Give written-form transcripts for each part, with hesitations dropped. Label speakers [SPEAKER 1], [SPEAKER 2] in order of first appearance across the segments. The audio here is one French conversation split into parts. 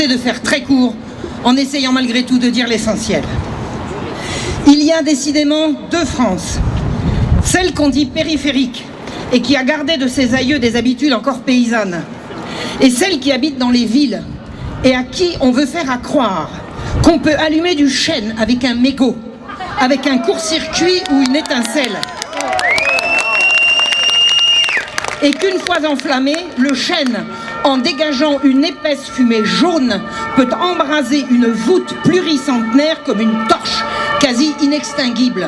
[SPEAKER 1] m'efforcer de faire très court en essayant malgré tout de dire l'essentiel. Il y a décidément deux France. Celle qu'on dit périphérique et qui a gardé de ses aïeux des habitudes encore paysannes, et celle qui habite dans les villes et à qui on veut faire croire qu'on peut allumer du chêne avec un mégot, avec un court-circuit ou une étincelle, et qu'une fois enflammé, le chêne, en dégageant une épaisse fumée jaune, peut embraser une voûte pluricentenaire comme une torche quasi inextinguible.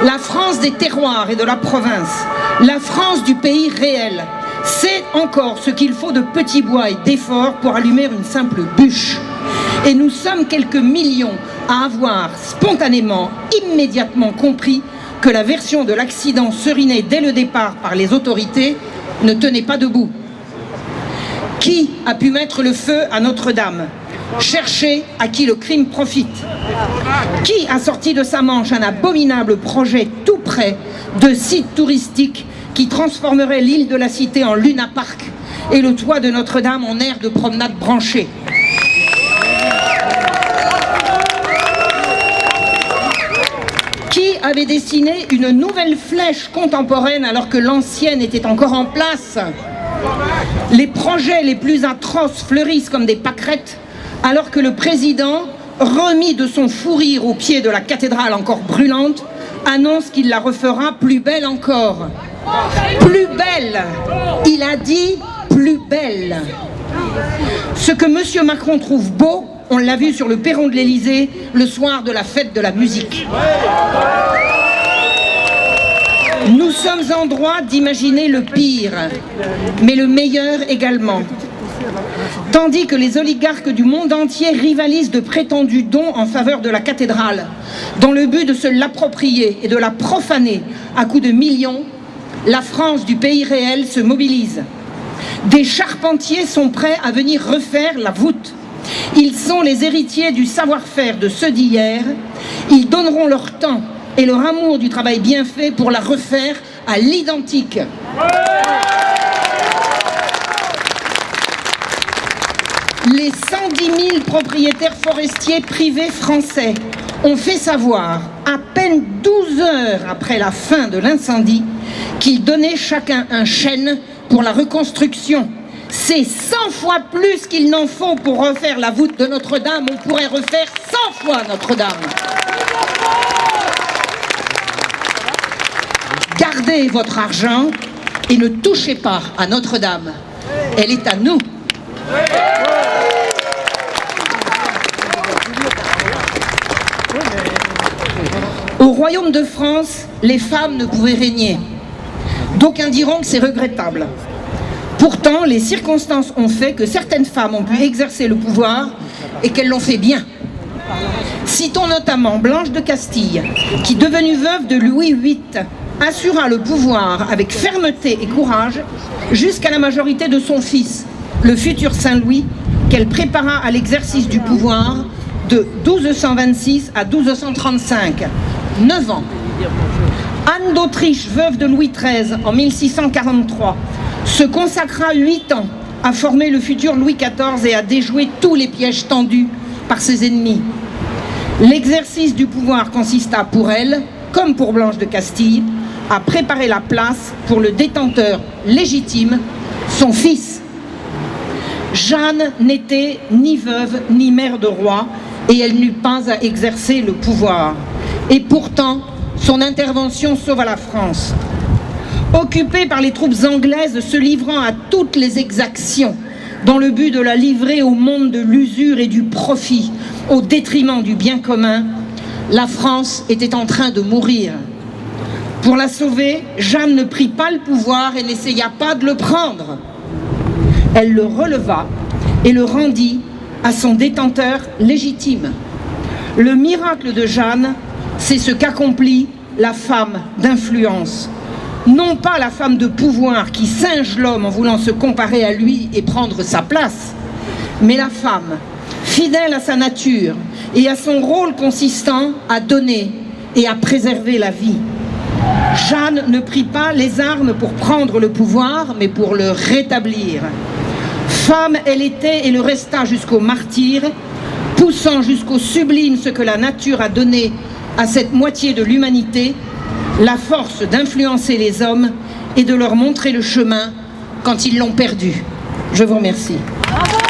[SPEAKER 1] La France des terroirs et de la province, la France du pays réel, c'est encore ce qu'il faut de petits bois et d'efforts pour allumer une simple bûche. Et nous sommes quelques millions à avoir spontanément, immédiatement compris que la version de l'accident seriné dès le départ par les autorités ne tenait pas debout. Qui a pu mettre le feu à Notre-Dame? Chercher à qui le crime profite. Qui a sorti de sa manche un abominable projet tout près de site touristique qui transformerait l'île de la Cité en Luna Park et le toit de Notre-Dame en aire de promenade branchée? Qui avait dessiné une nouvelle flèche contemporaine alors que l'ancienne était encore en place? Les projets les plus atroces fleurissent comme des pâquerettes alors que le président, remis de son fou rire au pied de la cathédrale encore brûlante, annonce qu'il la refera plus belle encore. Plus belle! Il a dit plus belle. Ce que M. Macron trouve beau, on l'a vu sur le perron de l'Élysée le soir de la fête de la musique. Nous sommes en droit d'imaginer le pire, mais le meilleur également. Tandis que les oligarques du monde entier rivalisent de prétendus dons en faveur de la cathédrale, dans le but de se l'approprier et de la profaner à coups de millions, la France du pays réel se mobilise. Des charpentiers sont prêts à venir refaire la voûte. Ils sont les héritiers du savoir-faire de ceux d'hier. Ils donneront leur temps et leur amour du travail bien fait pour la refaire à l'identique. Les 110 000 propriétaires forestiers privés français ont fait savoir, à peine 12 heures après la fin de l'incendie, qu'ils donnaient chacun un chêne pour la reconstruction. C'est 100 fois plus qu'il n'en faut pour refaire la voûte de Notre-Dame. On pourrait refaire 100 fois Notre-Dame. Gardez votre argent et ne touchez pas à Notre-Dame. Elle est à nous. Au royaume de France, les femmes ne pouvaient régner. D'aucuns diront que c'est regrettable. Pourtant, les circonstances ont fait que certaines femmes ont pu exercer le pouvoir et qu'elles l'ont fait bien. Citons notamment Blanche de Castille, qui, devenue veuve de Louis VIII, assura le pouvoir avec fermeté et courage jusqu'à la majorité de son fils, le futur Saint-Louis, qu'elle prépara à l'exercice du pouvoir de 1226 à 1235, 9 ans. Anne d'Autriche, veuve de Louis XIII en 1643, se consacra 8 ans à former le futur Louis XIV et à déjouer tous les pièges tendus par ses ennemis. L'exercice du pouvoir consista pour elle, comme pour Blanche de Castille, à préparer la place pour le détenteur légitime, son fils. Jeanne n'était ni veuve ni mère de roi et elle n'eut pas à exercer le pouvoir. Et pourtant, son intervention sauva la France. Occupée par les troupes anglaises se livrant à toutes les exactions, dans le but de la livrer au monde de l'usure et du profit, au détriment du bien commun, la France était en train de mourir. Pour la sauver, Jeanne ne prit pas le pouvoir et n'essaya pas de le prendre. Elle le releva et le rendit à son détenteur légitime. Le miracle de Jeanne, c'est ce qu'accomplit la femme d'influence. Non pas la femme de pouvoir qui singe l'homme en voulant se comparer à lui et prendre sa place, mais la femme, fidèle à sa nature et à son rôle consistant à donner et à préserver la vie. Jeanne ne prit pas les armes pour prendre le pouvoir, mais pour le rétablir. Femme, elle était et le resta jusqu'au martyre, poussant jusqu'au sublime ce que la nature a donné à cette moitié de l'humanité, la force d'influencer les hommes et de leur montrer le chemin quand ils l'ont perdu. Je vous remercie.
[SPEAKER 2] Bravo.